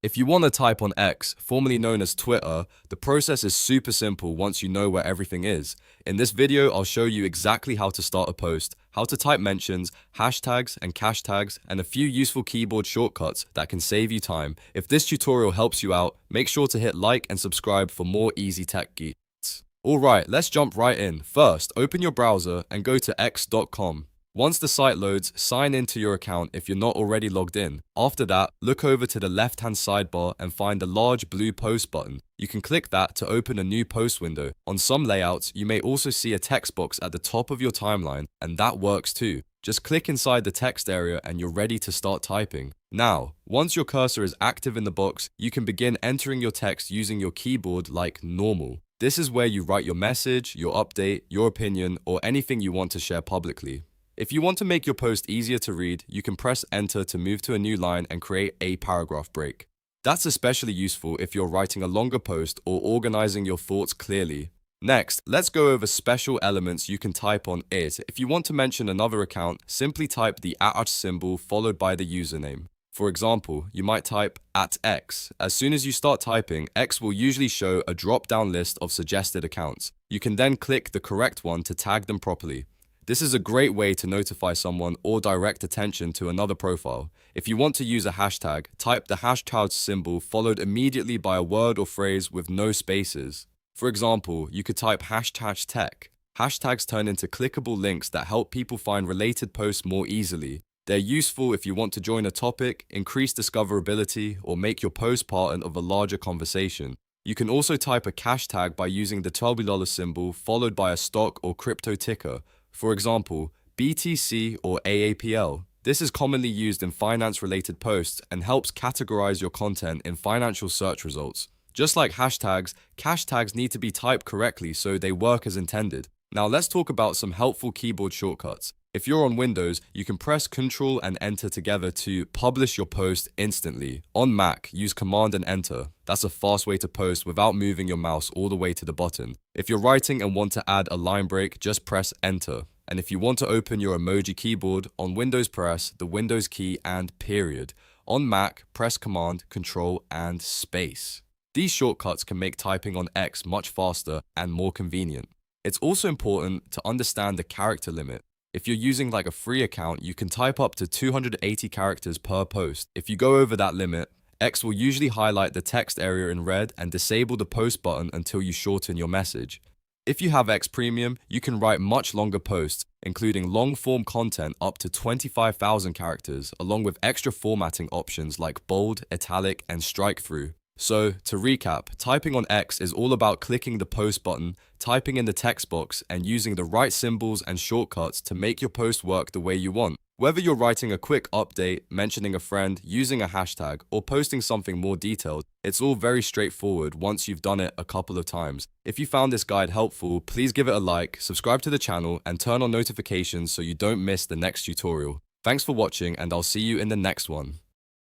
If you want to type on X, formerly known as Twitter, the process is super simple once you know where everything is. In this video, I'll show you exactly how to start a post, how to type mentions, hashtags and cash tags, and a few useful keyboard shortcuts that can save you time. If this tutorial helps you out, make sure to hit like and subscribe for more easy tech geeks. Alright, let's jump right in. First, open your browser and go to x.com. Once the site loads, sign into your account if you're not already logged in. After that, look over to the left-hand sidebar and find the large blue post button. You can click that to open a new post window. On some layouts, you may also see a text box at the top of your timeline, and that works too. Just click inside the text area and you're ready to start typing. Now, once your cursor is active in the box, you can begin entering your text using your keyboard like normal. This is where you write your message, your update, your opinion, or anything you want to share publicly. If you want to make your post easier to read, you can press Enter to move to a new line and create a paragraph break. That's especially useful if you're writing a longer post or organizing your thoughts clearly. Next, let's go over special elements you can type on it. If you want to mention another account, simply type the @ symbol followed by the username. For example, you might type @X. As soon as you start typing, X will usually show a drop-down list of suggested accounts. You can then click the correct one to tag them properly. This is a great way to notify someone or direct attention to another profile. If you want to use a hashtag, type the hashtag symbol followed immediately by a word or phrase with no spaces. For example, you could type #tech. Hashtags turn into clickable links that help people find related posts more easily. They're useful if you want to join a topic, increase discoverability, or make your post part of a larger conversation. You can also type a cash tag by using the $12 symbol followed by a stock or crypto ticker. For example, BTC or AAPL. This is commonly used in finance-related posts and helps categorize your content in financial search results. Just like hashtags, cash tags need to be typed correctly so they work as intended. Now let's talk about some helpful keyboard shortcuts. If you're on Windows, you can press Ctrl and Enter together to publish your post instantly. On Mac, use Command and Enter. That's a fast way to post without moving your mouse all the way to the button. If you're writing and want to add a line break, just press Enter. And if you want to open your emoji keyboard, on Windows press the Windows key and period. On Mac, press Command, Control, and space. These shortcuts can make typing on X much faster and more convenient. It's also important to understand the character limit. If you're using like a free account, you can type up to 280 characters per post. If you go over that limit, X will usually highlight the text area in red and disable the post button until you shorten your message. If you have X Premium, you can write much longer posts, including long-form content up to 25,000 characters, along with extra formatting options like bold, italic, and strike-through. So, to recap, typing on X is all about clicking the post button, typing in the text box, and using the right symbols and shortcuts to make your post work the way you want. Whether you're writing a quick update, mentioning a friend, using a hashtag, or posting something more detailed, it's all very straightforward once you've done it a couple of times. If you found this guide helpful, please give it a like, subscribe to the channel, and turn on notifications so you don't miss the next tutorial. Thanks for watching, and I'll see you in the next one.